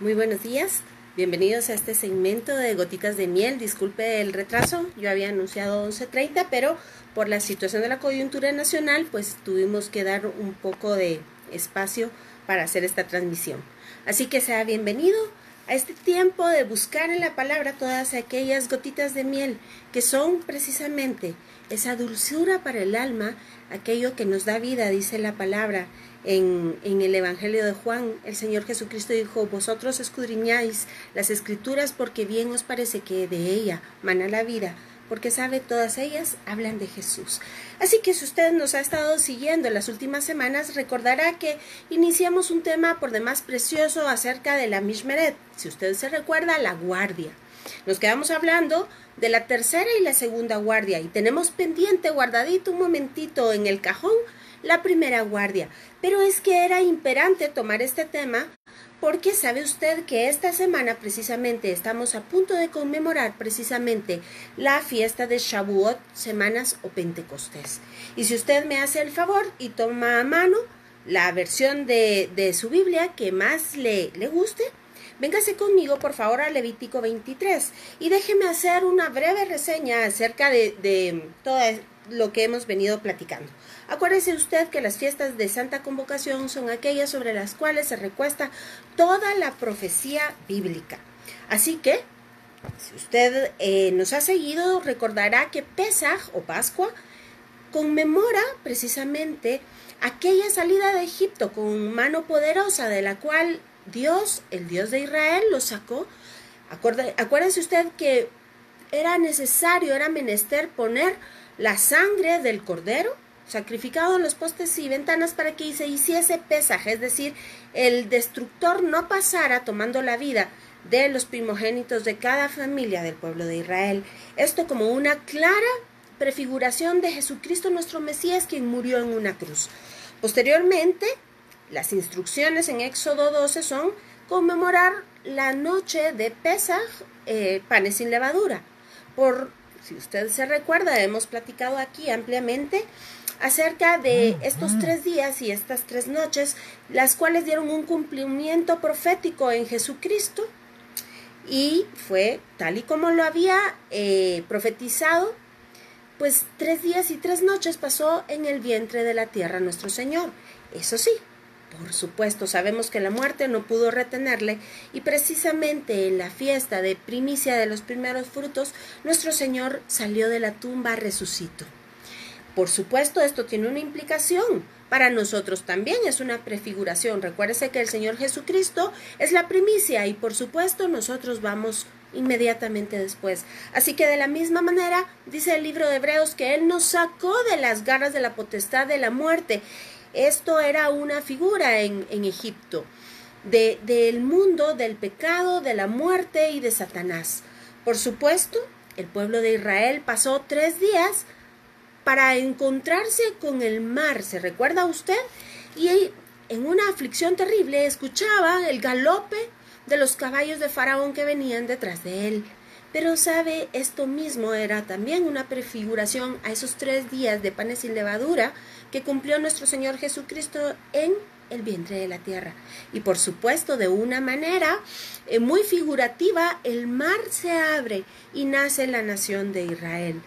Muy buenos días, bienvenidos a este segmento de Gotitas de Miel. Disculpe el retraso, yo había anunciado 11:30, pero por la situación de la coyuntura nacional, pues tuvimos que dar un poco de espacio para hacer esta transmisión. Así que sea bienvenido a este tiempo de buscar en la palabra todas aquellas gotitas de miel que son precisamente esa dulzura para el alma, aquello que nos da vida, dice la palabra. En el Evangelio de Juan, el Señor Jesucristo dijo: vosotros escudriñáis las Escrituras porque bien os parece que de ella mana la vida, porque sabe, todas ellas hablan de Jesús. Así que si usted nos ha estado siguiendo en las últimas semanas, recordará que iniciamos un tema por demás precioso acerca de la Mishmeret. Si usted se recuerda, la guardia. Nos quedamos hablando de la tercera y la segunda guardia y tenemos pendiente, guardadito un momentito en el cajón, la primera guardia. Pero es que era imperante tomar este tema porque sabe usted que esta semana precisamente estamos a punto de conmemorar precisamente la fiesta de Shavuot, Semanas o Pentecostés. Y si usted me hace el favor y toma a mano la versión de su Biblia que más le guste, véngase conmigo por favor a Levítico 23 y déjeme hacer una breve reseña acerca de todo lo que hemos venido platicando. Acuérdese usted que las fiestas de Santa Convocación son aquellas sobre las cuales se recuesta toda la profecía bíblica. Así que, si usted nos ha seguido, recordará que Pesaj o Pascua conmemora precisamente aquella salida de Egipto con mano poderosa de la cual Dios, el Dios de Israel, los sacó. Acuérdese usted que era necesario, era menester poner la sangre del cordero sacrificado en los postes y ventanas para que se hiciese pesaje, es decir, el destructor no pasara tomando la vida de los primogénitos de cada familia del pueblo de Israel. Esto como una clara prefiguración de Jesucristo nuestro Mesías, quien murió en una cruz. Posteriormente, las instrucciones en Éxodo 12 son conmemorar la noche de Pesaj, panes sin levadura. Si usted se recuerda, hemos platicado aquí ampliamente acerca de estos 3 días y estas 3 noches, las cuales dieron un cumplimiento profético en Jesucristo, y fue tal y como lo había profetizado, pues 3 días y 3 noches pasó en el vientre de la tierra nuestro Señor. Eso sí, por supuesto, sabemos que la muerte no pudo retenerle y precisamente en la fiesta de primicia de los primeros frutos, nuestro Señor salió de la tumba, resucitó. Por supuesto, esto tiene una implicación. Para nosotros también es una prefiguración. Recuérdese que el Señor Jesucristo es la primicia y por supuesto nosotros vamos inmediatamente después. Así que de la misma manera dice el libro de Hebreos que Él nos sacó de las garras de la potestad de la muerte. Esto era una figura en Egipto, del mundo, del pecado, de la muerte y de Satanás. Por supuesto, el pueblo de Israel pasó 3 días para encontrarse con el mar, ¿se recuerda usted? Y en una aflicción terrible escuchaba el galope de los caballos de Faraón que venían detrás de él. Pero sabe, esto mismo era también una prefiguración a esos 3 días de panes sin levadura que cumplió nuestro Señor Jesucristo en el vientre de la tierra. Y por supuesto, de una manera muy figurativa, el mar se abre y nace la nación de Israel.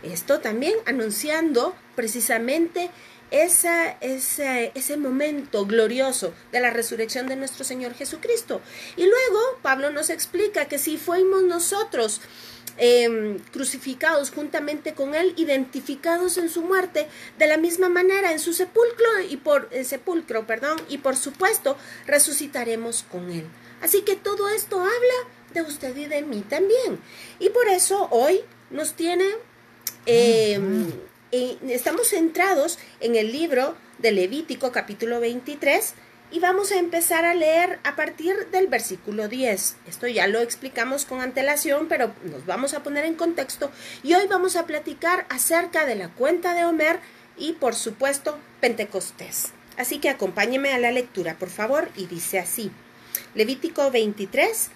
Esto también anunciando precisamente ese momento glorioso de la resurrección de nuestro Señor Jesucristo. Y luego Pablo nos explica que si fuimos nosotros crucificados juntamente con Él, identificados en su muerte, de la misma manera en su sepulcro y por supuesto resucitaremos con Él. Así que todo esto habla de usted y de mí también. Y por eso hoy nos tiene... estamos centrados en el libro de Levítico capítulo 23 y vamos a empezar a leer a partir del versículo 10. Esto ya lo explicamos con antelación, pero nos vamos a poner en contexto y hoy vamos a platicar acerca de la cuenta de Homer y por supuesto Pentecostés. Así que acompáñeme a la lectura, por favor, y dice así: Levítico 23,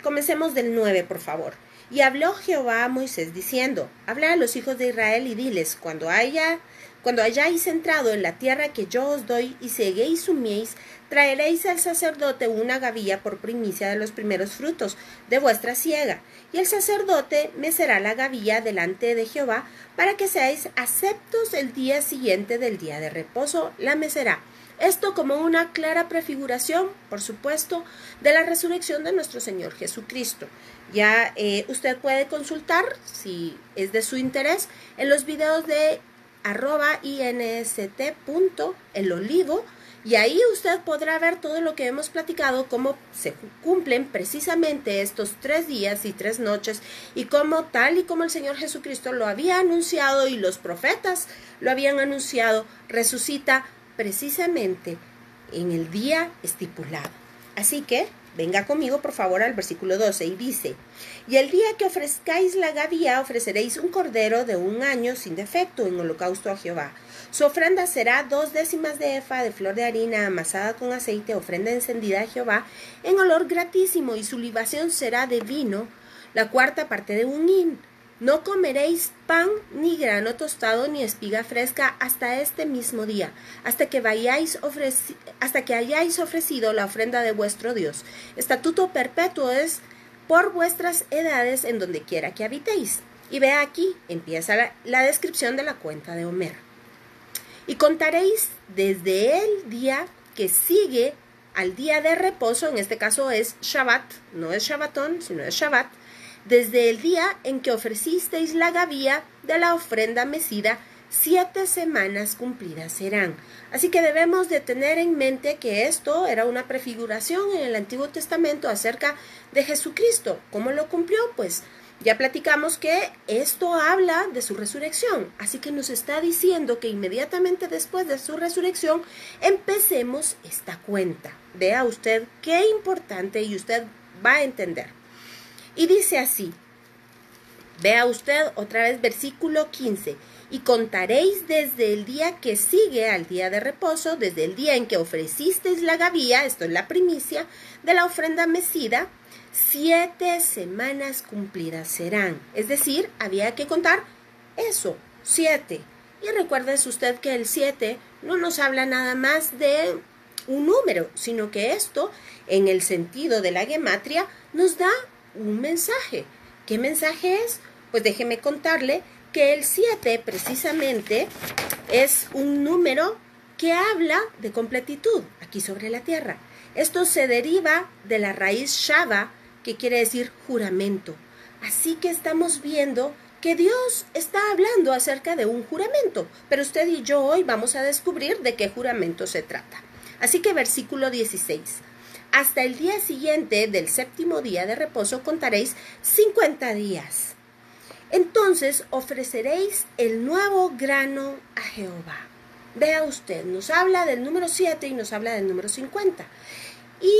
comencemos del 9, por favor. Y habló Jehová a Moisés diciendo: habla a los hijos de Israel y diles: cuando haya Cuando hayáis entrado en la tierra que yo os doy y seguéis humieis, traeréis al sacerdote una gavilla por primicia de los primeros frutos de vuestra siega, y el sacerdote mecerá la gavilla delante de Jehová, para que seáis aceptos el día siguiente del día de reposo, la mecerá. Esto como una clara prefiguración, por supuesto, de la resurrección de nuestro Señor Jesucristo. Ya usted puede consultar, si es de su interés, en los videos de @inst.elolivo, y ahí usted podrá ver todo lo que hemos platicado, cómo se cumplen precisamente estos 3 días y 3 noches, y cómo tal y como el Señor Jesucristo lo había anunciado y los profetas lo habían anunciado, resucita precisamente en el día estipulado. Así que venga conmigo por favor al versículo 12 y dice: y el día que ofrezcáis la gavilla ofreceréis un cordero de 1 año sin defecto en holocausto a Jehová. Su ofrenda será 2/10 de efa de flor de harina amasada con aceite, ofrenda encendida a Jehová en olor gratísimo, y su libación será de vino, la 1/4 parte de 1 hin. No comeréis pan, ni grano tostado, ni espiga fresca hasta este mismo día, hasta que hayáis ofrecido la ofrenda de vuestro Dios. Estatuto perpetuo es por vuestras edades en donde quiera que habitéis. Y vea aquí, empieza la descripción de la cuenta de Homer. Y contaréis desde el día que sigue al día de reposo, en este caso es Shabbat, no es Shabbatón, sino es Shabbat, desde el día en que ofrecisteis la gavilla de la ofrenda mecida, 7 semanas cumplidas serán. Así que debemos de tener en mente que esto era una prefiguración en el Antiguo Testamento acerca de Jesucristo. ¿Cómo lo cumplió? Pues ya platicamos que esto habla de su resurrección. Así que nos está diciendo que inmediatamente después de su resurrección empecemos esta cuenta. Vea usted qué importante, y usted va a entender. Y dice así, vea usted otra vez versículo 15, y contaréis desde el día que sigue al día de reposo, desde el día en que ofrecisteis la gavilla, esto es la primicia, de la ofrenda mecida, 7 semanas cumplidas serán. Es decir, había que contar eso, 7. Y recuérdese usted que el 7 no nos habla nada más de un número, sino que esto, en el sentido de la gematria, nos da un mensaje. ¿Qué mensaje es? Pues déjeme contarle que el 7 precisamente es un número que habla de completitud aquí sobre la tierra. Esto se deriva de la raíz shava, que quiere decir juramento. Así que estamos viendo que Dios está hablando acerca de un juramento, pero usted y yo hoy vamos a descubrir de qué juramento se trata. Así que versículo 16. Hasta el día siguiente del 7º día de reposo contaréis 50 días. Entonces ofreceréis el nuevo grano a Jehová. Vea usted, nos habla del número 7 y nos habla del número 50. Y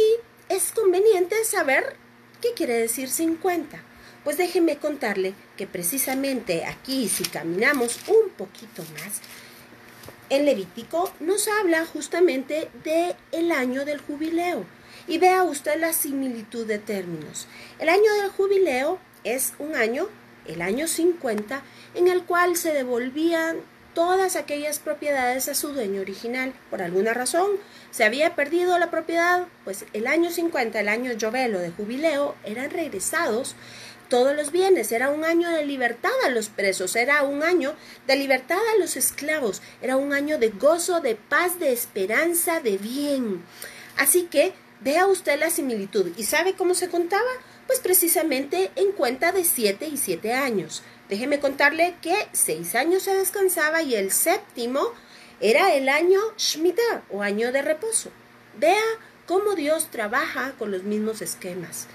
es conveniente saber qué quiere decir 50. Pues déjeme contarle que precisamente aquí, si caminamos un poquito más, en Levítico nos habla justamente del año del jubileo. Y vea usted la similitud de términos. El año del jubileo es un año, el año 50, en el cual se devolvían todas aquellas propiedades a su dueño original. Por alguna razón se había perdido la propiedad, pues el año 50, el año Yobel o de jubileo, eran regresados todos los bienes. Era un año de libertad a los presos, era un año de libertad a los esclavos, era un año de gozo, de paz, de esperanza, de bien. Así que vea usted la similitud. ¿Y sabe cómo se contaba? Pues precisamente en cuenta de 7 y 7 años. Déjeme contarle que 6 años se descansaba y el 7º era el año Shemitah o año de reposo. Vea cómo Dios trabaja con los mismos esquemas.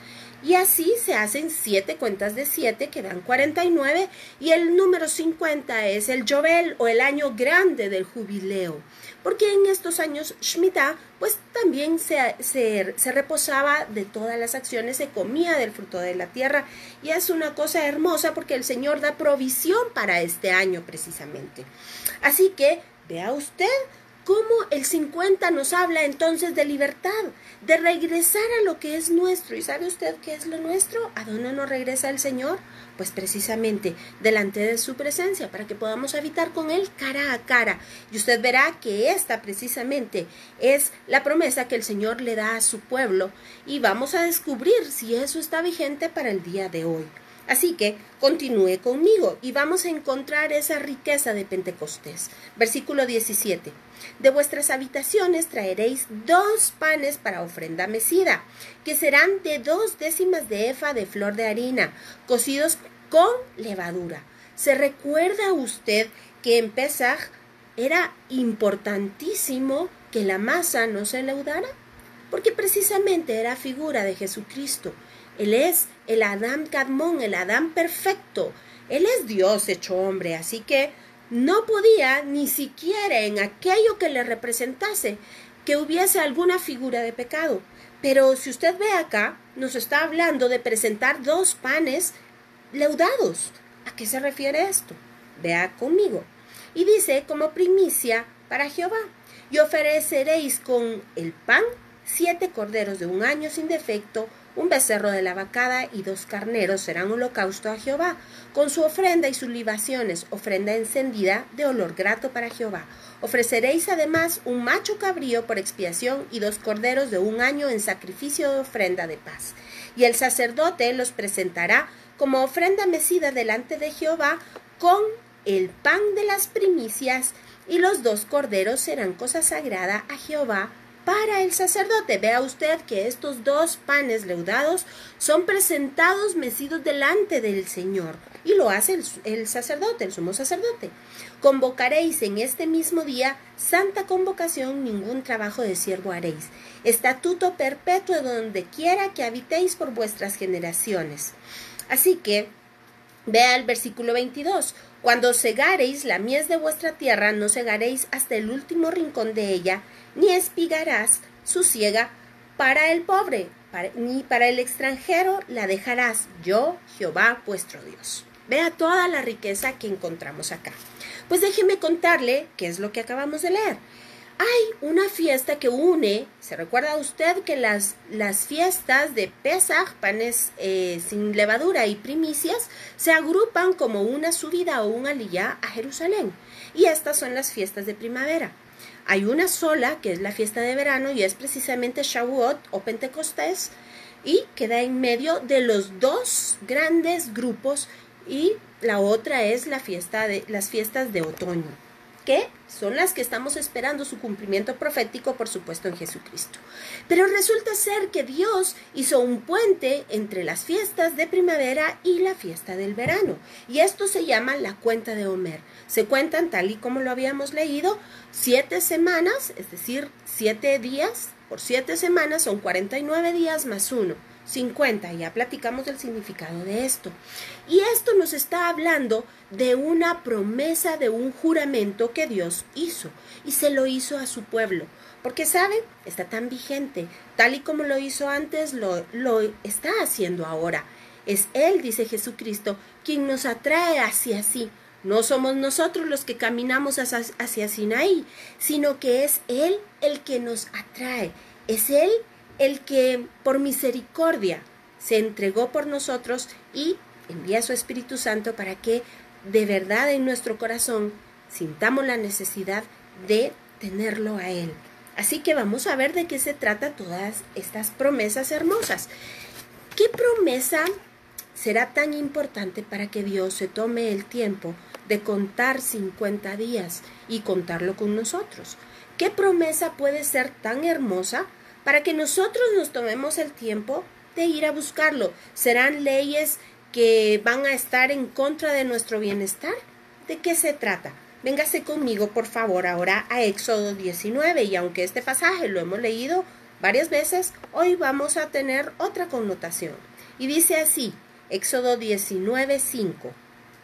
Y así se hacen 7 cuentas de 7 que dan 49, y el número 50 es el Yobel o el año grande del jubileo. Porque en estos años Shemitah pues también se reposaba de todas las acciones, se comía del fruto de la tierra, y es una cosa hermosa porque el Señor da provisión para este año precisamente. Así que vea usted ¿Cómo el 50 nos habla entonces de libertad, de regresar a lo que es nuestro? ¿Y sabe usted qué es lo nuestro? ¿A dónde nos regresa el Señor? Pues precisamente delante de su presencia, para que podamos habitar con Él cara a cara. Y usted verá que esta precisamente es la promesa que el Señor le da a su pueblo, y vamos a descubrir si eso está vigente para el día de hoy. Así que continúe conmigo y vamos a encontrar esa riqueza de Pentecostés. Versículo 17. De vuestras habitaciones traeréis 2 panes para ofrenda mecida, que serán de 2 décimas de efa de flor de harina, cocidos con levadura. ¿Se recuerda usted que en Pesaj era importantísimo que la masa no se leudara? Porque precisamente era figura de Jesucristo. Él es el Adán Kadmón, el Adán perfecto. Él es Dios hecho hombre, así que no podía ni siquiera en aquello que le representase que hubiese alguna figura de pecado. Pero si usted ve acá, nos está hablando de presentar 2 panes leudados. ¿A qué se refiere esto? Vea conmigo. Y dice, como primicia para Jehová, y ofreceréis con el pan 7 corderos de 1 año sin defecto, 1 becerro de la vacada y 2 carneros serán holocausto a Jehová, con su ofrenda y sus libaciones, ofrenda encendida de olor grato para Jehová. Ofreceréis además un macho cabrío por expiación y 2 corderos de 1 año en sacrificio de ofrenda de paz. Y el sacerdote los presentará como ofrenda mecida delante de Jehová con el pan de las primicias, y los 2 corderos serán cosa sagrada a Jehová para el sacerdote. Vea usted que estos 2 panes leudados son presentados mecidos delante del Señor, y lo hace el sacerdote, el sumo sacerdote. Convocaréis en este mismo día santa convocación, ningún trabajo de siervo haréis. Estatuto perpetuo donde quiera que habitéis por vuestras generaciones. Así que, vea el versículo 22. Cuando segareis la mies de vuestra tierra, no segaréis hasta el último rincón de ella, ni espigarás su siega para el pobre, ni para el extranjero la dejarás, yo, Jehová, vuestro Dios. Vea toda la riqueza que encontramos acá. Pues déjeme contarle qué es lo que acabamos de leer. Hay una fiesta que une, ¿se recuerda usted que las fiestas de Pesaj, panes sin levadura y primicias, se agrupan como una subida o un aliyá a Jerusalén? Y estas son las fiestas de primavera. Hay una sola, que es la fiesta de verano, y es precisamente Shavuot o Pentecostés, y queda en medio de los 2 grandes grupos, y la otra es las fiestas de otoño, que son las que estamos esperando su cumplimiento profético, por supuesto, en Jesucristo. Pero resulta ser que Dios hizo un puente entre las fiestas de primavera y la fiesta del verano, y esto se llama la cuenta de Omer. Se cuentan, tal y como lo habíamos leído, 7 semanas, es decir, 7 días por 7 semanas son 49 días más 1. 50, ya platicamos del significado de esto. Y esto nos está hablando de una promesa, de un juramento que Dios hizo, y se lo hizo a su pueblo, porque ¿saben? Está tan vigente, tal y como lo hizo antes, lo está haciendo ahora. Es Él, dice Jesucristo, quien nos atrae hacia sí. No somos nosotros los que caminamos hacia Sinaí, sino que es Él el que nos atrae. Es Él el que por misericordia se entregó por nosotros y envía a su Espíritu Santo para que de verdad en nuestro corazón sintamos la necesidad de tenerlo a Él. Así que vamos a ver de qué se trata todas estas promesas hermosas. ¿Qué promesa será tan importante para que Dios se tome el tiempo de contar 50 días y contarlo con nosotros? ¿Qué promesa puede ser tan hermosa para que nosotros nos tomemos el tiempo de ir a buscarlo? ¿Serán leyes que van a estar en contra de nuestro bienestar? ¿De qué se trata? Véngase conmigo, por favor, ahora a Éxodo 19, y aunque este pasaje lo hemos leído varias veces, hoy vamos a tener otra connotación. Y dice así, Éxodo 19:5.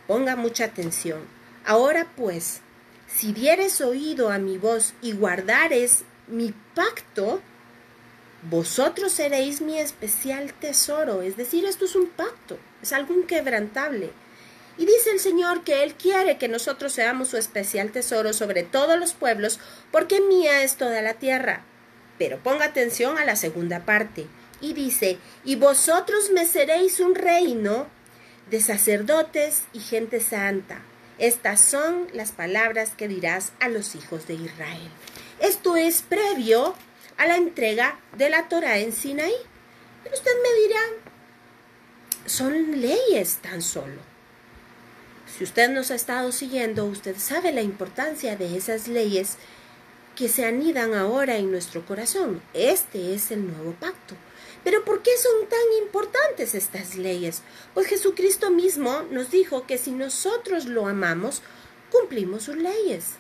Ponga mucha atención. Ahora pues, si dieres oído a mi voz y guardares mi pacto, vosotros seréis mi especial tesoro. Es decir, esto es un pacto, es algo inquebrantable. Y dice el Señor que Él quiere que nosotros seamos su especial tesoro sobre todos los pueblos, porque mía es toda la tierra. Pero ponga atención a la segunda parte. Y dice, y vosotros me seréis un reino de sacerdotes y gente santa. Estas son las palabras que dirás a los hijos de Israel. Esto es previo a la entrega de la Torá en Sinaí. Pero usted me dirá, son leyes tan solo. Si usted nos ha estado siguiendo, usted sabe la importancia de esas leyes que se anidan ahora en nuestro corazón. Este es el nuevo pacto. Pero ¿por qué son tan importantes estas leyes? Pues Jesucristo mismo nos dijo que si nosotros lo amamos, cumplimos sus leyes.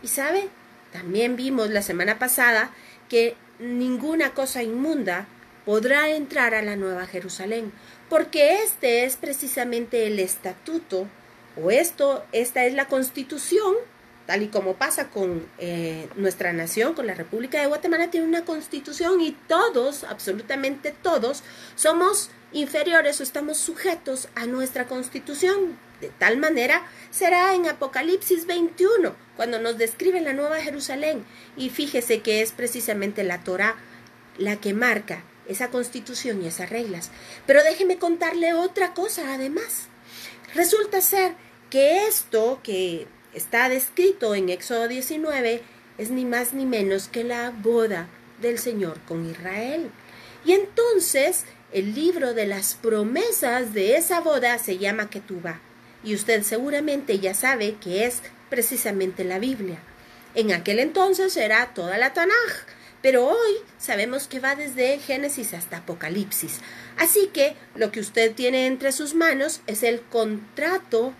Y sabe, también vimos la semana pasada que ninguna cosa inmunda podrá entrar a la Nueva Jerusalén, porque este es precisamente el estatuto, o esta es la constitución, tal y como pasa con nuestra nación, con la República de Guatemala, tiene una constitución y todos, absolutamente todos, somos inferiores o estamos sujetos a nuestra constitución. De tal manera será en Apocalipsis 21, cuando nos describe la Nueva Jerusalén. Y fíjese que es precisamente la Torá la que marca esa constitución y esas reglas. Pero déjeme contarle otra cosa además. Resulta ser que esto que está descrito en Éxodo 19 es ni más ni menos que la boda del Señor con Israel. Y entonces el libro de las promesas de esa boda se llama Ketubá. Y usted seguramente ya sabe que es precisamente la Biblia. En aquel entonces era toda la Tanaj, pero hoy sabemos que va desde Génesis hasta Apocalipsis. Así que lo que usted tiene entre sus manos es el contrato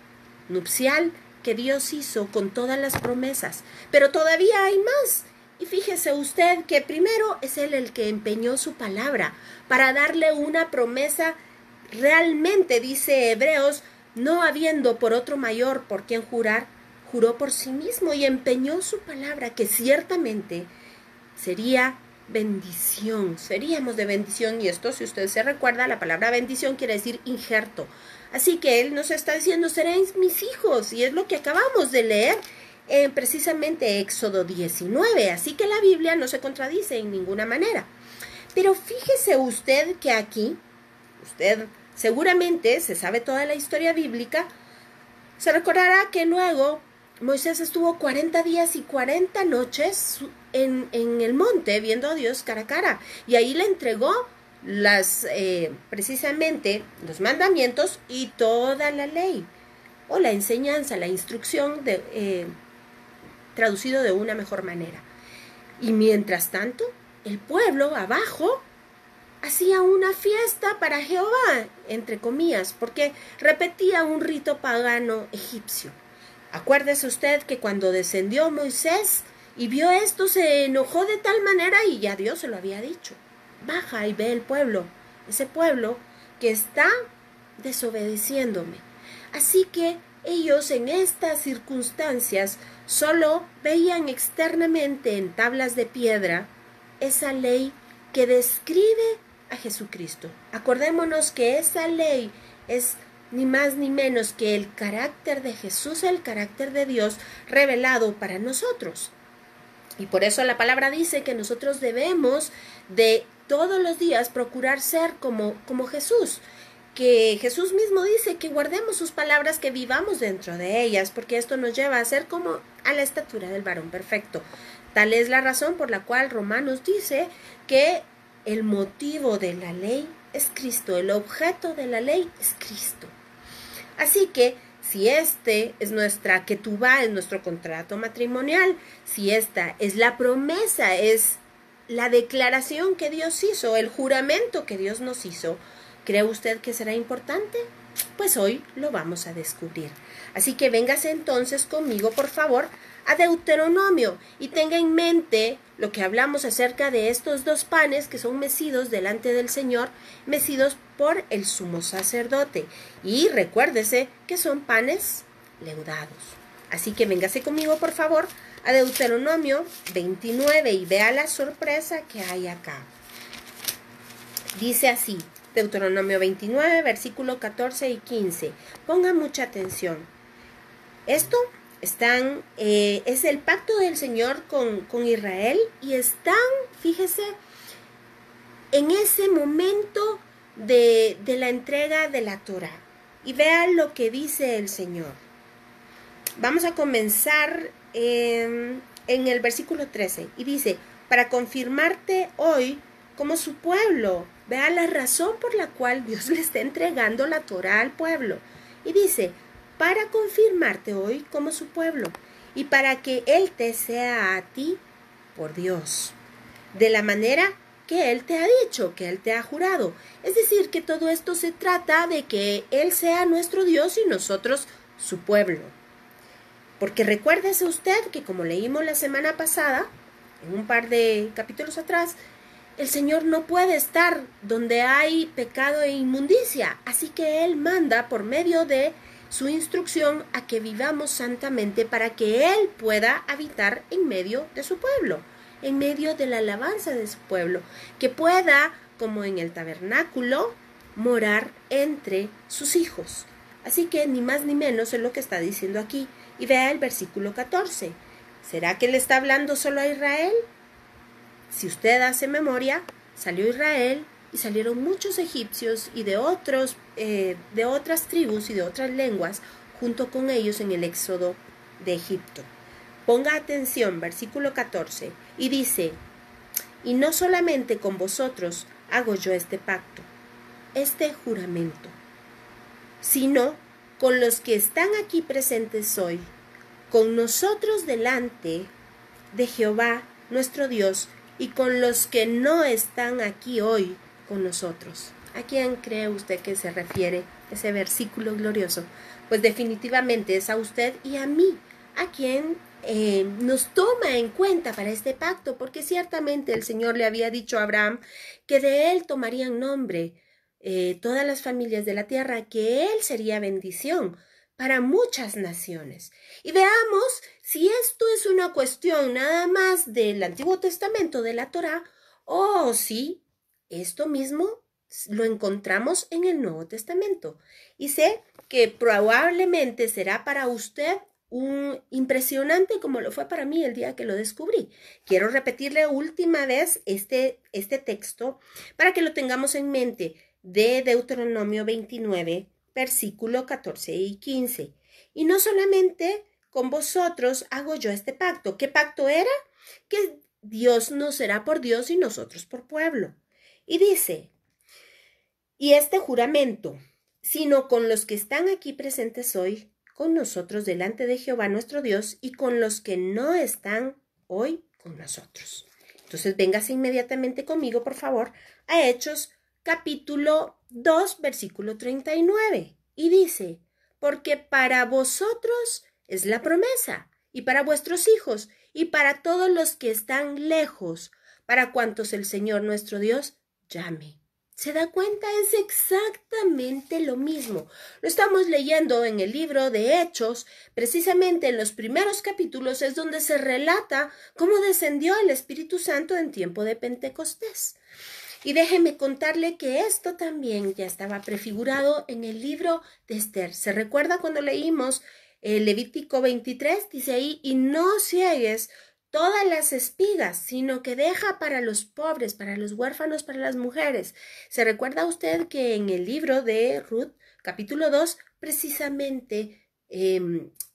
nupcial que Dios hizo con todas las promesas. Pero todavía hay más. Y fíjese usted que primero es Él el que empeñó su palabra para darle una promesa realmente, dice Hebreos, no habiendo por otro mayor por quien jurar, juró por sí mismo y empeñó su palabra que ciertamente sería bendición, seríamos de bendición. Y esto, si usted se recuerda, la palabra bendición quiere decir injerto. Así que Él nos está diciendo, seréis mis hijos, y es lo que acabamos de leer en precisamente Éxodo 19. Así que la Biblia no se contradice en ninguna manera. Pero fíjese usted que aquí, usted seguramente se sabe toda la historia bíblica, se recordará que luego Moisés estuvo 40 días y 40 noches en el monte viendo a Dios cara a cara, y ahí le entregó precisamente los mandamientos y toda la ley, o la enseñanza, la instrucción, traducido de una mejor manera. Y mientras tanto, el pueblo abajo hacía una fiesta para Jehová, entre comillas, porque repetía un rito pagano egipcio. Acuérdese usted que cuando descendió Moisés y vio esto, se enojó de tal manera, y ya Dios se lo había dicho: baja y ve el pueblo, ese pueblo que está desobedeciéndome. Así que ellos en estas circunstancias solo veían externamente en tablas de piedra esa ley que describe a Jesucristo. Acordémonos que esa ley es ni más ni menos que el carácter de Jesús, el carácter de Dios revelado para nosotros. Y por eso la palabra dice que nosotros debemos de todos los días procurar ser como Jesús, que Jesús mismo dice que guardemos sus palabras, que vivamos dentro de ellas, porque esto nos lleva a ser como a la estatura del varón perfecto. Tal es la razón por la cual Romanos dice que el motivo de la ley es Cristo, el objeto de la ley es Cristo. Así que si este es nuestra ketubá, es nuestro contrato matrimonial, si esta es la promesa, es la declaración que Dios hizo, el juramento que Dios nos hizo, ¿cree usted que será importante? Pues hoy lo vamos a descubrir. Así que véngase entonces conmigo, por favor, a Deuteronomio y tenga en mente lo que hablamos acerca de estos dos panes que son mecidos delante del Señor, mecidos por el sumo sacerdote. Y recuérdese que son panes leudados. Así que véngase conmigo, por favor, a Deuteronomio 29 y vea la sorpresa que hay acá. Dice así: Deuteronomio 29, versículo 14 y 15. Pongan mucha atención. Esto es el pacto del Señor con Israel y están, fíjese, en ese momento de la entrega de la Torá. Y vean lo que dice el Señor. Vamos a comenzar en el versículo 13 y dice, para confirmarte hoy como su pueblo. Vea la razón por la cual Dios le está entregando la Torá al pueblo. Y dice, para confirmarte hoy como su pueblo y para que Él te sea a ti por Dios, de la manera que Él te ha dicho, que Él te ha jurado. Es decir, que todo esto se trata de que Él sea nuestro Dios y nosotros su pueblo. Porque recuérdese usted que como leímos la semana pasada, en un par de capítulos atrás, el Señor no puede estar donde hay pecado e inmundicia. Así que Él manda por medio de su instrucción a que vivamos santamente para que Él pueda habitar en medio de su pueblo, en medio de la alabanza de su pueblo, que pueda, como en el tabernáculo, morar entre sus hijos. Así que ni más ni menos es lo que está diciendo aquí. Y vea el versículo 14. ¿Será que le está hablando solo a Israel? Si usted hace memoria, salió Israel y salieron muchos egipcios y de otras tribus y de otras lenguas junto con ellos en el éxodo de Egipto. Ponga atención, versículo 14, y dice, y no solamente con vosotros hago yo este pacto, este juramento, sino con los que están aquí presentes hoy, con nosotros delante de Jehová nuestro Dios, y con los que no están aquí hoy con nosotros. ¿A quién cree usted que se refiere ese versículo glorioso? Pues definitivamente es a usted y a mí, a quien nos toma en cuenta para este pacto, porque ciertamente el Señor le había dicho a Abraham que de él tomarían nombre todas las familias de la tierra, que él sería bendición para muchas naciones. Y veamos si esto es una cuestión nada más del Antiguo Testamento, de la Torá, o si esto mismo lo encontramos en el Nuevo Testamento. Y sé que probablemente será para usted un impresionante como lo fue para mí el día que lo descubrí. Quiero repetirle última vez este texto para que lo tengamos en mente, de Deuteronomio 29, versículo 14 y 15. Y no solamente con vosotros hago yo este pacto. ¿Qué pacto era? Que Dios nos será por Dios y nosotros por pueblo. Y dice, y este juramento, sino con los que están aquí presentes hoy, con nosotros delante de Jehová nuestro Dios, y con los que no están hoy con nosotros. Entonces, véngase inmediatamente conmigo, por favor, a Hechos capítulo 2, versículo 39. Y dice, porque para vosotros es la promesa, y para vuestros hijos, y para todos los que están lejos, para cuantos el Señor nuestro Dios llame. ¿Se da cuenta? Es exactamente lo mismo. Lo estamos leyendo en el libro de Hechos, precisamente en los primeros capítulos es donde se relata cómo descendió el Espíritu Santo en tiempo de Pentecostés. Y déjeme contarle que esto también ya estaba prefigurado en el libro de Esther. ¿Se recuerda cuando leímos Levítico 23? Dice ahí, y no ciegues todas las espigas, sino que deja para los pobres, para los huérfanos, para las mujeres. ¿Se recuerda usted que en el libro de Ruth, capítulo 2, precisamente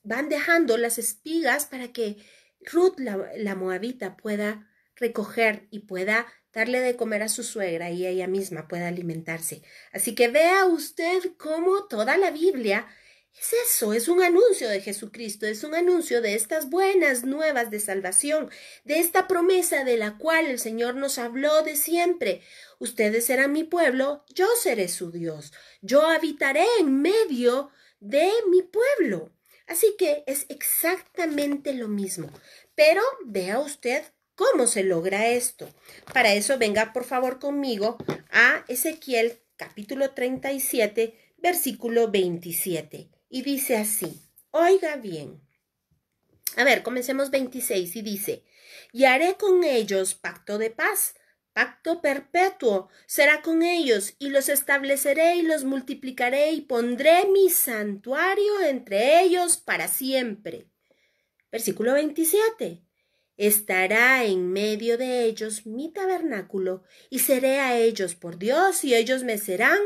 van dejando las espigas para que Ruth, la moabita, pueda recoger y pueda darle de comer a su suegra y ella misma pueda alimentarse? Así que vea usted cómo toda la Biblia es eso, es un anuncio de Jesucristo, es un anuncio de estas buenas nuevas de salvación, de esta promesa de la cual el Señor nos habló de siempre. Ustedes serán mi pueblo, yo seré su Dios, yo habitaré en medio de mi pueblo. Así que es exactamente lo mismo, pero vea usted ¿cómo se logra esto? Para eso venga por favor conmigo a Ezequiel capítulo 37, versículo 27. Y dice así, oiga bien. A ver, comencemos 26 y dice, y haré con ellos pacto de paz Pacto perpetuo será con ellos, y los estableceré y los multiplicaré, y pondré mi santuario entre ellos para siempre. Versículo 27. Estará en medio de ellos mi tabernáculo, y seré a ellos por Dios, y ellos me serán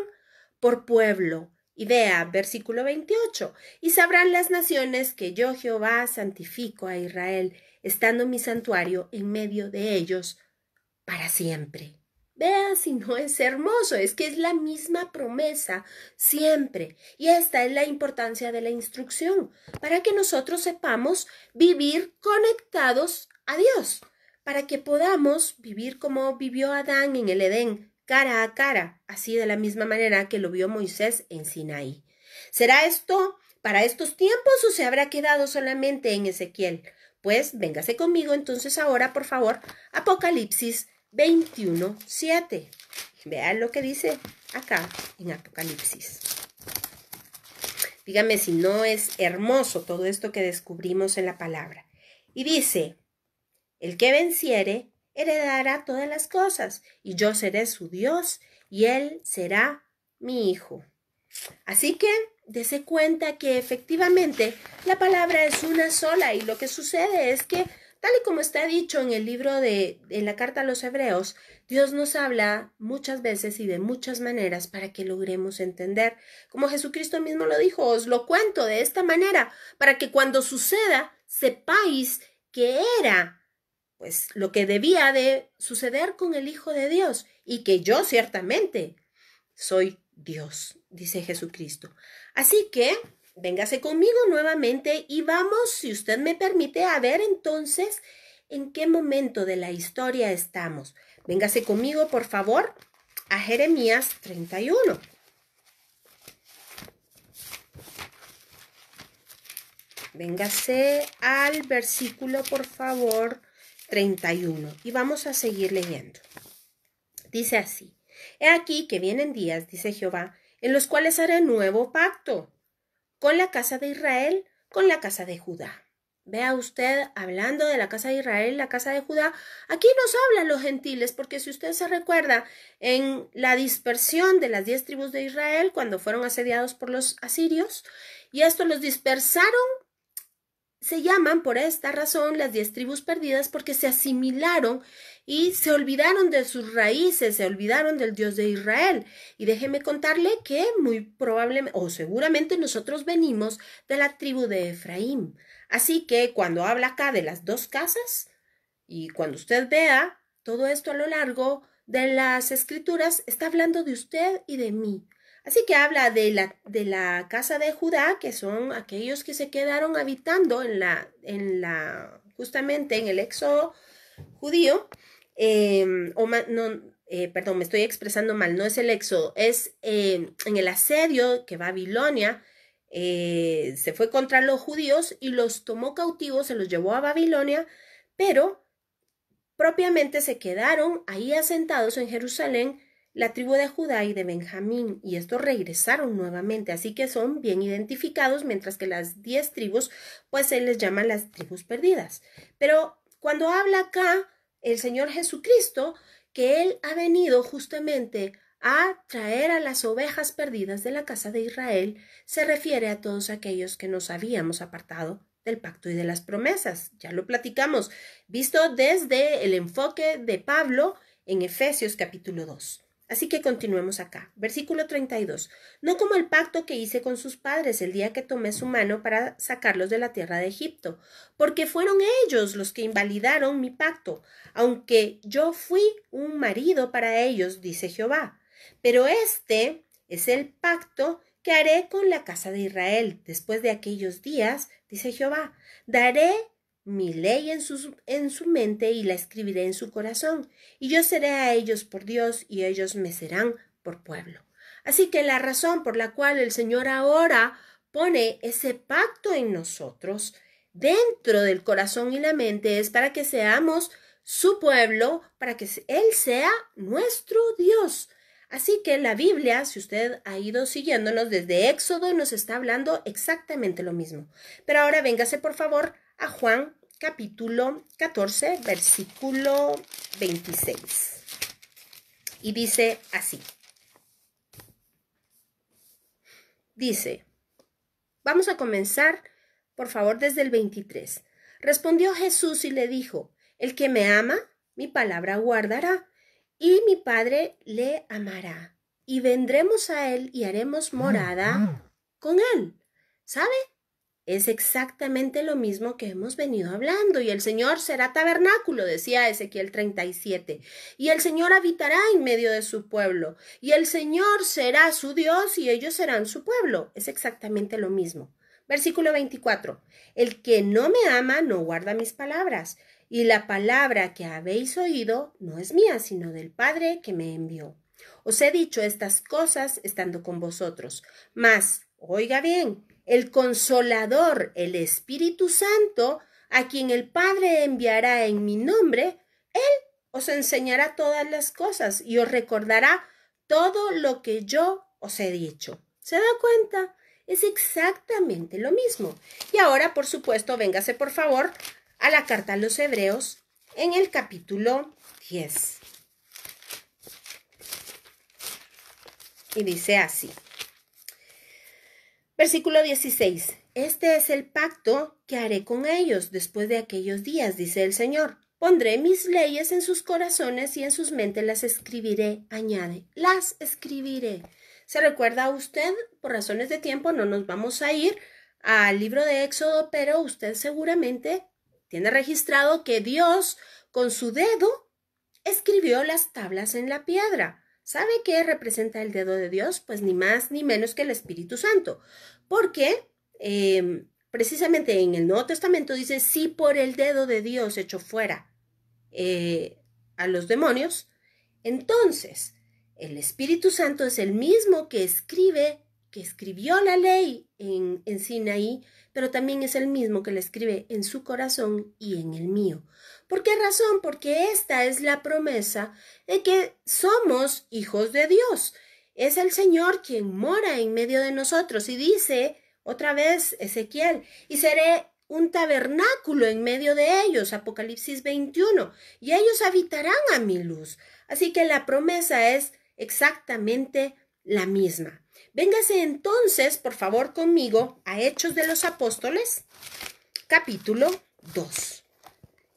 por pueblo. Y vea, versículo 28. Y sabrán las naciones que yo, Jehová, santifico a Israel, estando mi santuario en medio de ellos para siempre. Vea si no es hermoso, es que es la misma promesa siempre. Y esta es la importancia de la instrucción, para que nosotros sepamos vivir conectados a Dios, para que podamos vivir como vivió Adán en el Edén, cara a cara, así de la misma manera que lo vio Moisés en Sinaí. ¿Será esto para estos tiempos o se habrá quedado solamente en Ezequiel? Pues véngase conmigo entonces ahora, por favor, Apocalipsis 21:7. Vean lo que dice acá en Apocalipsis. Dígame si no es hermoso todo esto que descubrimos en la palabra. Y dice, el que venciere heredará todas las cosas, y yo seré su Dios, y él será mi hijo. Así que dése cuenta que efectivamente la palabra es una sola, y lo que sucede es que, tal y como está dicho en el libro en la carta a los Hebreos, Dios nos habla muchas veces y de muchas maneras para que logremos entender. Como Jesucristo mismo lo dijo, os lo cuento de esta manera, para que cuando suceda sepáis que era pues lo que debía de suceder con el Hijo de Dios, y que yo ciertamente soy Dios, dice Jesucristo. Así que véngase conmigo nuevamente y vamos, si usted me permite, a ver entonces en qué momento de la historia estamos. Véngase conmigo, por favor, a Jeremías 31. Véngase al versículo, por favor, 31. Y vamos a seguir leyendo. Dice así. He aquí que vienen días, dice Jehová, en los cuales haré nuevo pacto con la casa de Israel, con la casa de Judá. Vea usted, hablando de la casa de Israel, la casa de Judá, aquí nos hablan los gentiles, porque si usted se recuerda, en la dispersión de las 10 tribus de Israel, cuando fueron asediados por los asirios, y esto los dispersaron, se llaman por esta razón las 10 tribus perdidas, porque se asimilaron y se olvidaron de sus raíces, se olvidaron del Dios de Israel. Y déjeme contarle que muy probablemente, o seguramente nosotros venimos de la tribu de Efraín. Así que cuando habla acá de las dos casas, y cuando usted vea todo esto a lo largo de las escrituras, está hablando de usted y de mí. Así que habla de la casa de Judá, que son aquellos que se quedaron habitando justamente en el éxodo judío, perdón, me estoy expresando mal, no es el éxodo, es en el asedio que Babilonia se fue contra los judíos y los tomó cautivos, se los llevó a Babilonia, pero propiamente se quedaron ahí asentados en Jerusalén la tribu de Judá y de Benjamín, y estos regresaron nuevamente, así que son bien identificados, mientras que las 10 tribus, pues se les llama las tribus perdidas. Pero cuando habla acá el Señor Jesucristo, que Él ha venido justamente a traer a las ovejas perdidas de la casa de Israel, se refiere a todos aquellos que nos habíamos apartado del pacto y de las promesas. Ya lo platicamos, visto desde el enfoque de Pablo en Efesios capítulo 2. Así que continuemos acá. Versículo 32. No como el pacto que hice con sus padres el día que tomé su mano para sacarlos de la tierra de Egipto, porque fueron ellos los que invalidaron mi pacto, aunque yo fui un marido para ellos, dice Jehová. Pero este es el pacto que haré con la casa de Israel después de aquellos días, dice Jehová. Daré mi ley en su mente y la escribiré en su corazón, y yo seré a ellos por Dios y ellos me serán por pueblo. Así que la razón por la cual el Señor ahora pone ese pacto en nosotros, dentro del corazón y la mente, es para que seamos su pueblo, para que Él sea nuestro Dios. Así que la Biblia, si usted ha ido siguiéndonos desde Éxodo, nos está hablando exactamente lo mismo. Pero ahora véngase por favor a Juan capítulo 14, versículo 26. Y dice así. Dice, vamos a comenzar, por favor, desde el 23. Respondió Jesús y le dijo, el que me ama, mi palabra guardará, y mi Padre le amará. Y vendremos a él y haremos morada con él. ¿Sabe? Es exactamente lo mismo que hemos venido hablando. Y el Señor será tabernáculo, decía Ezequiel 37. Y el Señor habitará en medio de su pueblo. Y el Señor será su Dios y ellos serán su pueblo. Es exactamente lo mismo. Versículo 24. El que no me ama no guarda mis palabras. Y la palabra que habéis oído no es mía, sino del Padre que me envió. Os he dicho estas cosas estando con vosotros. Mas, oiga bien, el Consolador, el Espíritu Santo, a quien el Padre enviará en mi nombre, Él os enseñará todas las cosas y os recordará todo lo que yo os he dicho. ¿Se da cuenta? Es exactamente lo mismo. Y ahora, por supuesto, véngase por favor a la carta a los Hebreos en el capítulo 10. Y dice así. Versículo 16. Este es el pacto que haré con ellos después de aquellos días, dice el Señor. Pondré mis leyes en sus corazones y en sus mentes las escribiré, añade, las escribiré. ¿Se recuerda usted? Por razones de tiempo no nos vamos a ir al libro de Éxodo, pero usted seguramente tiene registrado que Dios con su dedo escribió las tablas en la piedra. ¿Sabe qué representa el dedo de Dios? Pues ni más ni menos que el Espíritu Santo. Porque precisamente en el Nuevo Testamento dice, si por el dedo de Dios echó fuera a los demonios, entonces el Espíritu Santo es el mismo que escribió la ley en Sinaí, pero también es el mismo que la escribe en su corazón y en el mío. ¿Por qué razón? Porque esta es la promesa de que somos hijos de Dios. Es el Señor quien mora en medio de nosotros y dice otra vez Ezequiel, y seré un tabernáculo en medio de ellos, Apocalipsis 21, y ellos habitarán a mi luz. Así que la promesa es exactamente la misma. Véngase entonces, por favor, conmigo a Hechos de los Apóstoles, capítulo 2.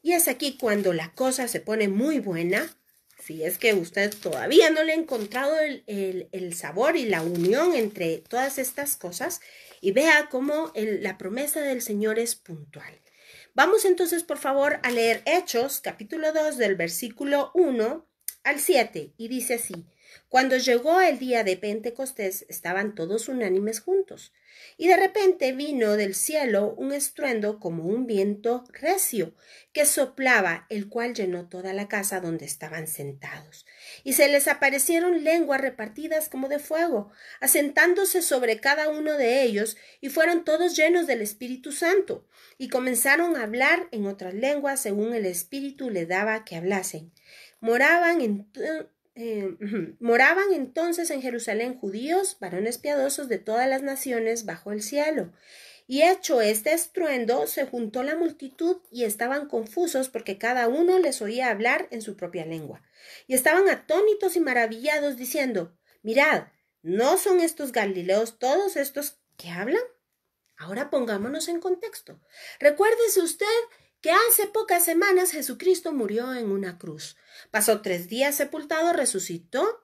Y es aquí cuando la cosa se pone muy buena, si es que usted todavía no le ha encontrado el sabor y la unión entre todas estas cosas, y vea cómo la promesa del Señor es puntual. Vamos entonces, por favor, a leer Hechos, capítulo 2, del versículo 1 al 7, y dice así. Cuando llegó el día de Pentecostés, estaban todos unánimes juntos. Y de repente vino del cielo un estruendo como un viento recio que soplaba, el cual llenó toda la casa donde estaban sentados. Y se les aparecieron lenguas repartidas como de fuego, asentándose sobre cada uno de ellos, y fueron todos llenos del Espíritu Santo, y comenzaron a hablar en otras lenguas según el Espíritu le daba que hablasen. Moraban entonces en Jerusalén judíos, varones piadosos de todas las naciones bajo el cielo. Y hecho este estruendo, se juntó la multitud y estaban confusos porque cada uno les oía hablar en su propia lengua. Y estaban atónitos y maravillados diciendo, mirad, ¿no son estos galileos todos estos que hablan? Ahora pongámonos en contexto. Recuérdese usted que hace pocas semanas Jesucristo murió en una cruz. Pasó 3 días sepultado, resucitó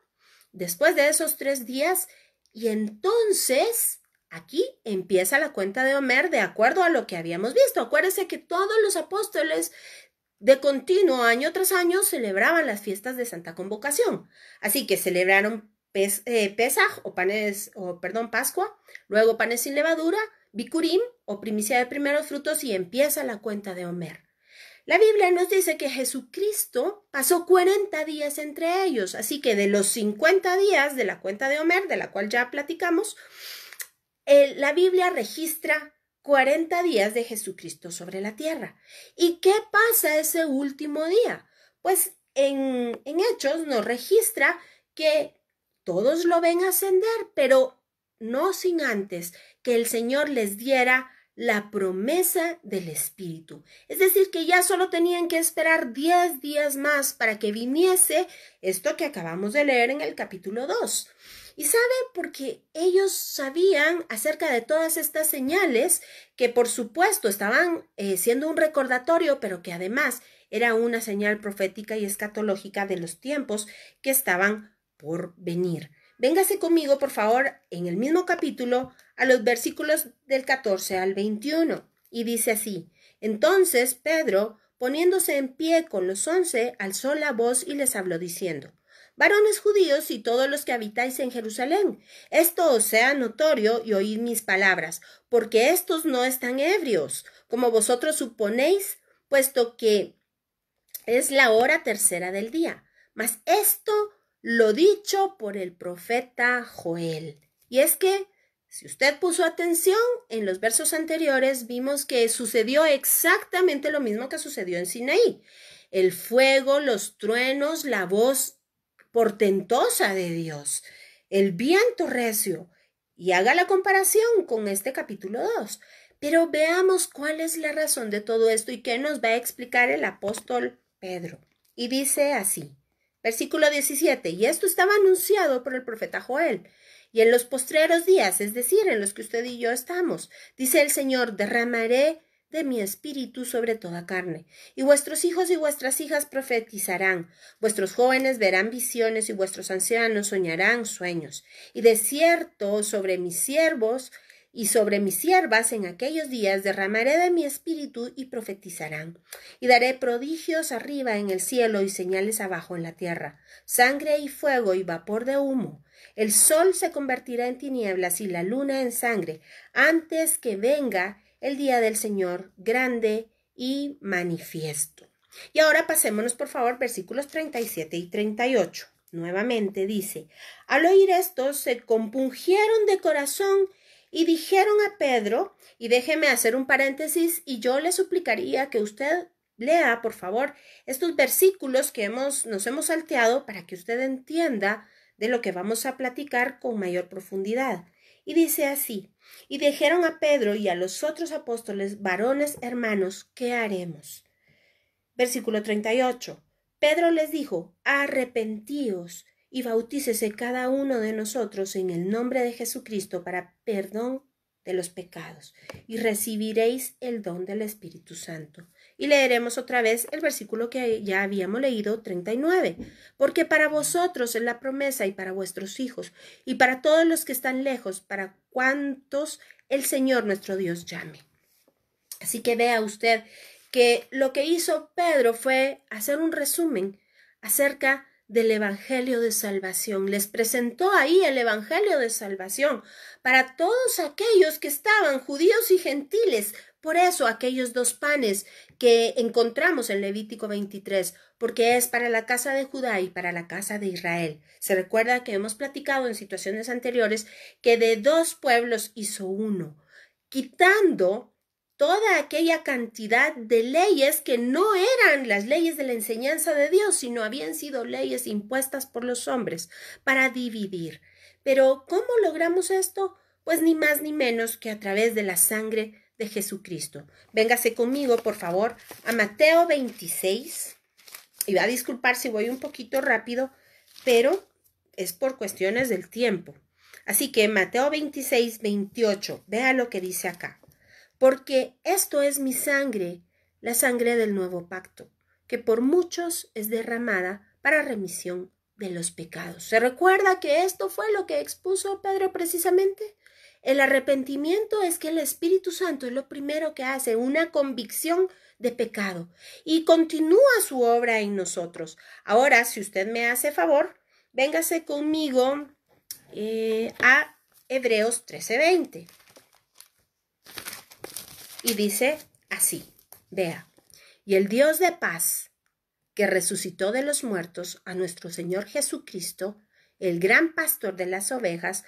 después de esos 3 días y entonces aquí empieza la cuenta de Homer de acuerdo a lo que habíamos visto. Acuérdese que todos los apóstoles de continuo, año tras año, celebraban las fiestas de Santa Convocación. Así que celebraron Pesaj Pascua, luego panes sin levadura, Bikurim o primicia de primeros frutos y empieza la cuenta de Homer. La Biblia nos dice que Jesucristo pasó 40 días entre ellos, así que de los 50 días de la cuenta de Homer, de la cual ya platicamos, la Biblia registra 40 días de Jesucristo sobre la tierra. ¿Y qué pasa ese último día? Pues en Hechos nos registra que todos lo ven ascender, pero no sin antes que el Señor les diera la promesa del Espíritu. Es decir, que ya solo tenían que esperar 10 días más para que viniese esto que acabamos de leer en el capítulo 2. Y sabe, porque ellos sabían acerca de todas estas señales que por supuesto estaban siendo un recordatorio, pero que además era una señal profética y escatológica de los tiempos que estaban por venir. Véngase conmigo, por favor, en el mismo capítulo, a los versículos del 14 al 21. Y dice así: Entonces Pedro, poniéndose en pie con los 11, alzó la voz y les habló diciendo: Varones judíos y todos los que habitáis en Jerusalén, esto os sea notorio y oíd mis palabras, porque estos no están ebrios, como vosotros suponéis, puesto que es la hora tercera del día. Mas esto lo dicho por el profeta Joel. Y es que, si usted puso atención, en los versos anteriores vimos que sucedió exactamente lo mismo que sucedió en Sinaí. El fuego, los truenos, la voz portentosa de Dios, el viento recio. Y haga la comparación con este capítulo 2. Pero veamos cuál es la razón de todo esto y qué nos va a explicar el apóstol Pedro. Y dice así, versículo 17, y esto estaba anunciado por el profeta Joel. Y en los postreros días, es decir, en los que usted y yo estamos, dice el Señor, derramaré de mi espíritu sobre toda carne, y vuestros hijos y vuestras hijas profetizarán, vuestros jóvenes verán visiones y vuestros ancianos soñarán sueños, y de cierto sobre mis siervos y sobre mis siervas en aquellos días derramaré de mi espíritu y profetizarán. Y daré prodigios arriba en el cielo y señales abajo en la tierra, sangre y fuego y vapor de humo. El sol se convertirá en tinieblas y la luna en sangre, antes que venga el día del Señor grande y manifiesto. Y ahora pasémonos, por favor, versículos 37 y 38. Nuevamente dice: Al oír esto, se compungieron de corazón y dijeron a Pedro, y déjeme hacer un paréntesis, y yo le suplicaría que usted lea, por favor, estos versículos que nos hemos salteado para que usted entienda de lo que vamos a platicar con mayor profundidad. Y dice así: y dijeron a Pedro y a los otros apóstoles, varones hermanos, ¿qué haremos? Versículo 38. Pedro les dijo: arrepentíos y bautícese cada uno de nosotros en el nombre de Jesucristo para perdón de los pecados, y recibiréis el don del Espíritu Santo. Y leeremos otra vez el versículo que ya habíamos leído, 39. Porque para vosotros es la promesa y para vuestros hijos, y para todos los que están lejos, para cuantos el Señor nuestro Dios llame. Así que vea usted que lo que hizo Pedro fue hacer un resumen acerca del Evangelio de Salvación. Les presentó ahí el Evangelio de Salvación para todos aquellos que estaban, judíos y gentiles. Por eso aquellos 2 panes que encontramos en Levítico 23, porque es para la casa de Judá y para la casa de Israel. Se recuerda que hemos platicado en situaciones anteriores que de 2 pueblos hizo uno, quitando toda aquella cantidad de leyes que no eran las leyes de la enseñanza de Dios, sino habían sido leyes impuestas por los hombres para dividir. Pero ¿cómo logramos esto? Pues ni más ni menos que a través de la sangre de Jesucristo. Véngase conmigo, por favor, a Mateo 26. Y va a disculpar si voy un poquito rápido, pero es por cuestiones del tiempo. Así que Mateo 26, 28, vea lo que dice acá. Porque esto es mi sangre, la sangre del nuevo pacto, que por muchos es derramada para remisión de los pecados. ¿Se recuerda que esto fue lo que expuso Pedro precisamente? El arrepentimiento es que el Espíritu Santo es lo primero que hace, una convicción de pecado, y continúa su obra en nosotros. Ahora, si usted me hace favor, véngase conmigo a Hebreos 13:20. Y dice así, vea, y el Dios de paz, que resucitó de los muertos a nuestro Señor Jesucristo, el gran pastor de las ovejas,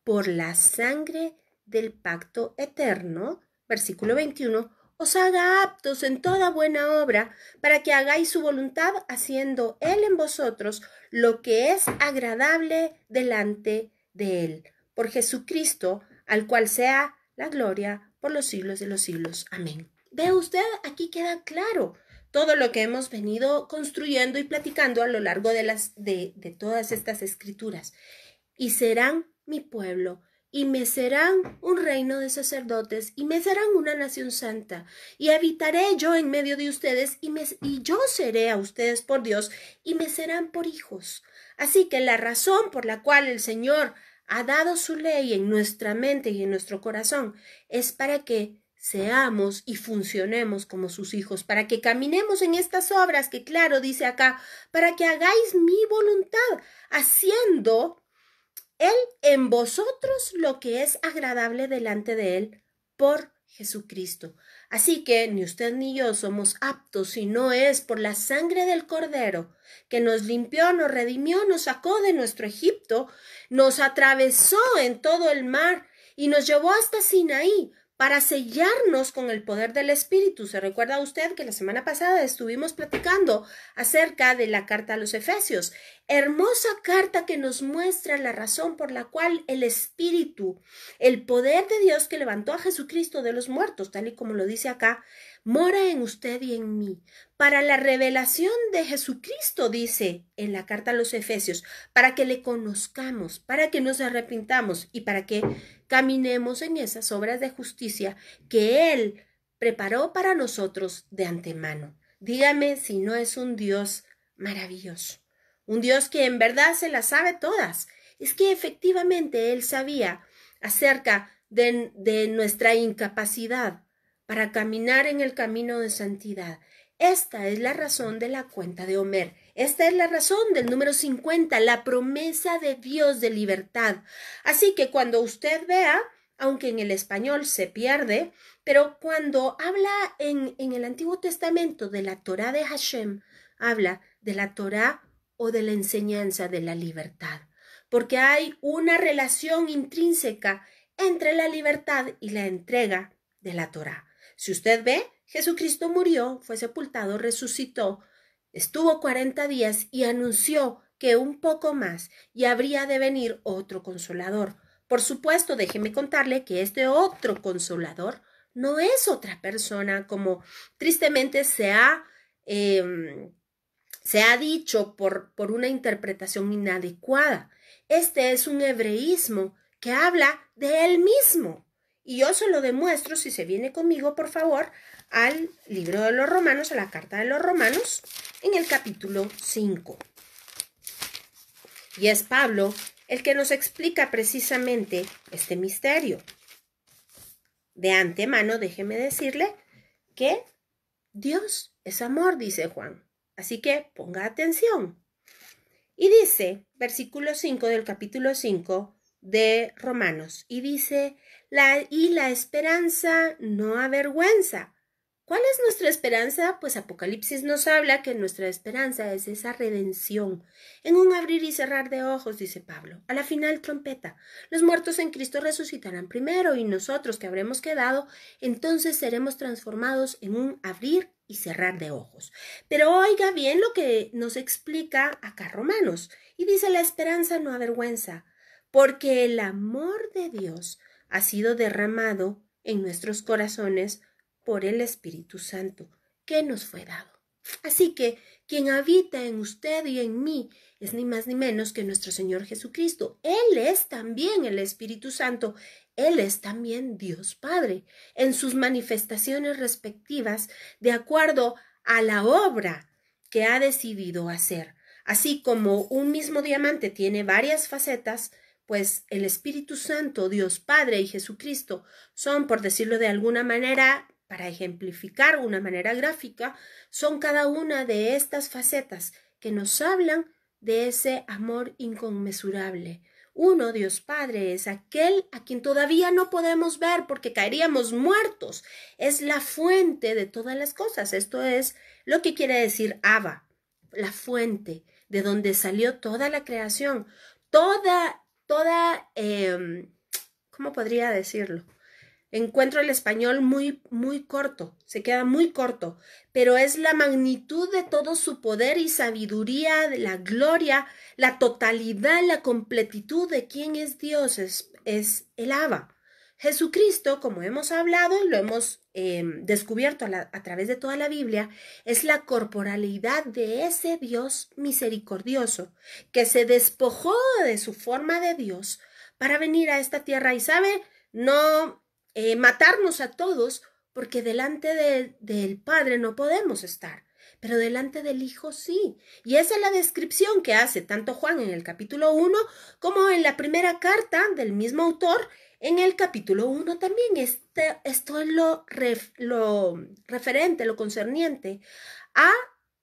por la sangre del pacto eterno, versículo 21, os haga aptos en toda buena obra, para que hagáis su voluntad, haciendo Él en vosotros lo que es agradable delante de Él. Por Jesucristo, al cual sea la gloria por los siglos de los siglos. Amén. Ve usted, aquí queda claro todo lo que hemos venido construyendo y platicando a lo largo de todas estas escrituras. Y serán mi pueblo, y me serán un reino de sacerdotes, y me serán una nación santa, y habitaré yo en medio de ustedes, y yo seré a ustedes por Dios, y me serán por hijos. Así que la razón por la cual el Señor ha dado su ley en nuestra mente y en nuestro corazón es para que seamos y funcionemos como sus hijos, para que caminemos en estas obras que, claro, dice acá, para que hagáis mi voluntad, haciendo Él en vosotros lo que es agradable delante de Él por Jesucristo. Así que ni usted ni yo somos aptos si no es por la sangre del Cordero que nos limpió, nos redimió, nos sacó de nuestro Egipto, nos atravesó en todo el mar y nos llevó hasta Sinaí para sellarnos con el poder del Espíritu. ¿Se recuerda usted que la semana pasada estuvimos platicando acerca de la carta a los Efesios? Hermosa carta que nos muestra la razón por la cual el Espíritu, el poder de Dios que levantó a Jesucristo de los muertos, tal y como lo dice acá, mora en usted y en mí, para la revelación de Jesucristo, dice en la carta a los Efesios, para que le conozcamos, para que nos arrepintamos y para que caminemos en esas obras de justicia que Él preparó para nosotros de antemano. Dígame si no es un Dios maravilloso, un Dios que en verdad se las sabe todas. Es que efectivamente Él sabía acerca de nuestra incapacidad para caminar en el camino de santidad. Esta es la razón de la cuenta de Homer. Esta es la razón del número 50, la promesa de Dios de libertad. Así que cuando usted vea, aunque en el español se pierde, pero cuando habla en el Antiguo Testamento de la Torá de Hashem, habla de la Torá o de la enseñanza de la libertad, porque hay una relación intrínseca entre la libertad y la entrega de la Torá. Si usted ve, Jesucristo murió, fue sepultado, resucitó, estuvo 40 días y anunció que un poco más y habría de venir otro consolador. Por supuesto, déjeme contarle que este otro consolador no es otra persona, como tristemente se ha dicho por una interpretación inadecuada. Este es un hebreísmo que habla de él mismo. Y yo se lo demuestro, si se viene conmigo, por favor, al libro de los Romanos, a la carta de los Romanos, en el capítulo 5. Y es Pablo el que nos explica precisamente este misterio. De antemano, déjeme decirle que Dios es amor, dice Juan. Así que ponga atención. Y dice, versículo 5 del capítulo 5 de Romanos, y dice, la esperanza no avergüenza. ¿Cuál es nuestra esperanza? Pues Apocalipsis nos habla que nuestra esperanza es esa redención. En un abrir y cerrar de ojos, dice Pablo, a la final trompeta. Los muertos en Cristo resucitarán primero y nosotros que habremos quedado, entonces seremos transformados en un abrir y cerrar de ojos. Pero oiga bien lo que nos explica acá Romanos. Y dice, la esperanza no avergüenza, porque el amor de Dios ha sido derramado en nuestros corazones por el Espíritu Santo que nos fue dado. Así que quien habita en usted y en mí es ni más ni menos que nuestro Señor Jesucristo. Él es también el Espíritu Santo. Él es también Dios Padre en sus manifestaciones respectivas de acuerdo a la obra que ha decidido hacer. Así como un mismo diamante tiene varias facetas, pues el Espíritu Santo, Dios Padre y Jesucristo son, por decirlo de alguna manera, para ejemplificar una manera gráfica, son cada una de estas facetas que nos hablan de ese amor inconmensurable. Uno, Dios Padre, es aquel a quien todavía no podemos ver porque caeríamos muertos. Es la fuente de todas las cosas. Esto es lo que quiere decir Abba, la fuente de donde salió toda la creación, ¿cómo podría decirlo? Encuentro el español muy corto, se queda muy corto, pero es la magnitud de todo su poder y sabiduría, de la gloria, la totalidad, la completitud de quién es Dios, es el Abba. Jesucristo, como hemos hablado y lo hemos descubierto a través de toda la Biblia, es la corporalidad de ese Dios misericordioso que se despojó de su forma de Dios para venir a esta tierra y sabe, no matarnos a todos, porque delante del Padre no podemos estar, pero delante del Hijo sí. Y esa es la descripción que hace tanto Juan en el capítulo 1 como en la primera carta del mismo autor en el capítulo 1 también. Esto es lo referente, lo concerniente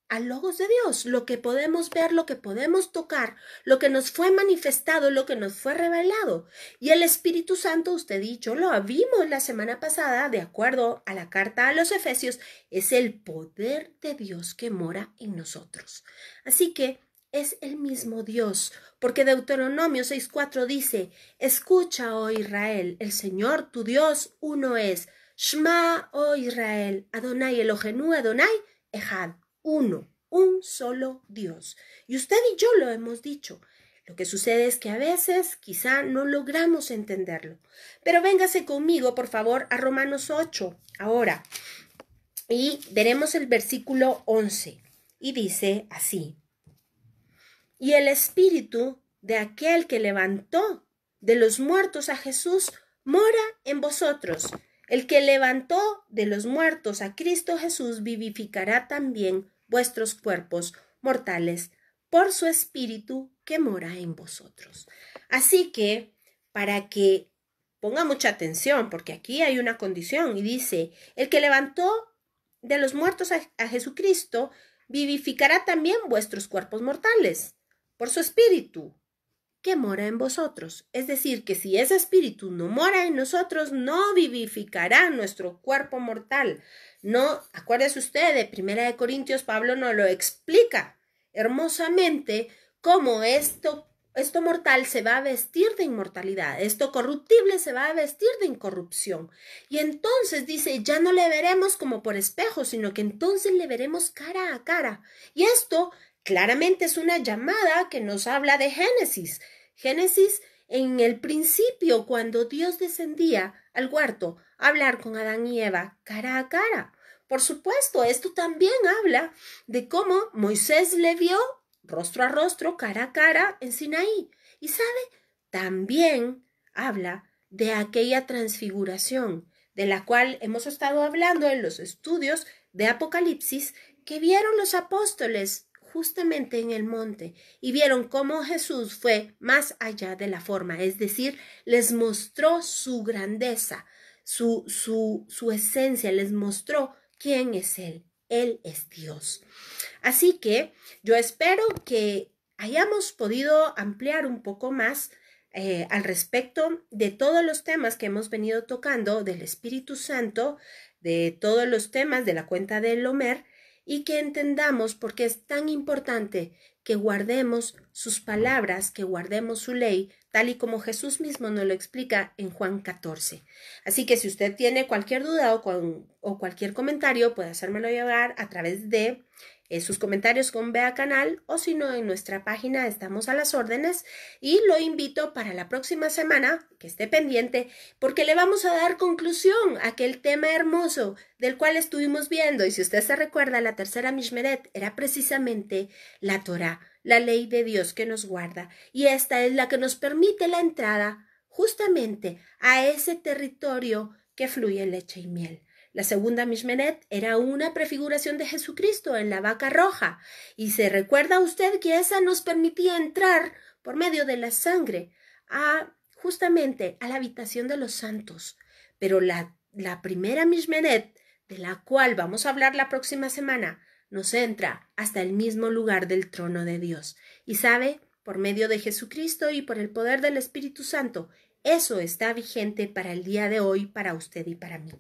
al Logos de Dios, lo que podemos ver, lo que podemos tocar, lo que nos fue manifestado, lo que nos fue revelado. Y el Espíritu Santo, usted y yo lo vimos la semana pasada, de acuerdo a la carta a los Efesios, es el poder de Dios que mora en nosotros. Así que es el mismo Dios, porque Deuteronomio 6:4 dice, escucha, oh Israel, el Señor tu Dios uno es. Shma, oh Israel, Adonai Elohenu Adonai Echad. Uno, un solo Dios. Y usted y yo lo hemos dicho. Lo que sucede es que a veces quizá no logramos entenderlo. Pero véngase conmigo, por favor, a Romanos 8 ahora. Y veremos el versículo 11. Y dice así. Y el Espíritu de aquel que levantó de los muertos a Jesús mora en vosotros. El que levantó de los muertos a Cristo Jesús vivificará también vuestros cuerpos mortales por su Espíritu que mora en vosotros. Así que, para que ponga mucha atención, porque aquí hay una condición y dice, el que levantó de los muertos a Jesucristo vivificará también vuestros cuerpos mortales por su Espíritu que mora en vosotros. Es decir, que si ese Espíritu no mora en nosotros, no vivificará nuestro cuerpo mortal. No, acuérdese usted de 1 Corintios, Pablo nos lo explica hermosamente cómo esto mortal se va a vestir de inmortalidad, esto corruptible se va a vestir de incorrupción. Y entonces dice, ya no le veremos como por espejo, sino que entonces le veremos cara a cara. Y esto claramente es una llamada que nos habla de Génesis. Génesis, en el principio, cuando Dios descendía al huerto a hablar con Adán y Eva cara a cara. Por supuesto, esto también habla de cómo Moisés le vio rostro a rostro, cara a cara en Sinaí. Y sabe, también habla de aquella transfiguración de la cual hemos estado hablando en los estudios de Apocalipsis que vieron los apóstoles justamente en el monte y vieron cómo Jesús fue más allá de la forma, es decir, les mostró su grandeza, su esencia, les mostró quién es Él. Él es Dios. Así que yo espero que hayamos podido ampliar un poco más al respecto de todos los temas que hemos venido tocando del Espíritu Santo, de todos los temas de la cuenta del Homer, y que entendamos por qué es tan importante que guardemos sus palabras, que guardemos su ley, tal y como Jesús mismo nos lo explica en Juan 14. Así que si usted tiene cualquier duda o cualquier comentario, puede hacérmelo llegar a través de sus comentarios con Vea Canal, o si no, en nuestra página estamos a las órdenes, y lo invito para la próxima semana que esté pendiente porque le vamos a dar conclusión a aquel tema hermoso del cual estuvimos viendo. Y si usted se recuerda, la tercera Mishmeret era precisamente la Torá, la ley de Dios que nos guarda, y esta es la que nos permite la entrada justamente a ese territorio que fluye leche y miel. La segunda Mishmeret era una prefiguración de Jesucristo en la vaca roja, y se recuerda usted que esa nos permitía entrar por medio de la sangre justamente a la habitación de los santos. Pero la primera Mishmeret, de la cual vamos a hablar la próxima semana, nos entra hasta el mismo lugar del trono de Dios. Y sabe, por medio de Jesucristo y por el poder del Espíritu Santo, eso está vigente para el día de hoy, para usted y para mí.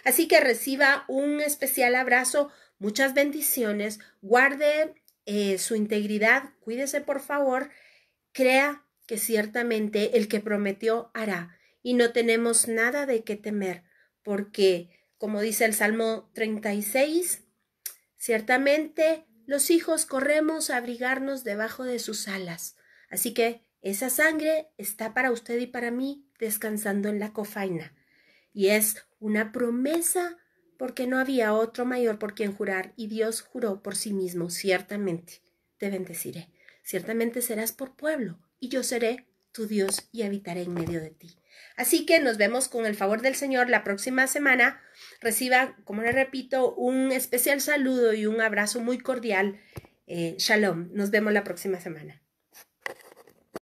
Así que reciba un especial abrazo, muchas bendiciones, guarde su integridad, cuídese por favor, crea que ciertamente el que prometió hará y no tenemos nada de qué temer, porque como dice el Salmo 36, ciertamente los hijos corremos a abrigarnos debajo de sus alas. Así que esa sangre está para usted y para mí descansando en la cofaina. y es una promesa porque no había otro mayor por quien jurar, y Dios juró por sí mismo: ciertamente te bendeciré, ciertamente serás por pueblo, y yo seré tu Dios y habitaré en medio de ti. Así que nos vemos con el favor del Señor la próxima semana. Reciba, como le repito, un especial saludo y un abrazo muy cordial. Shalom. Nos vemos la próxima semana.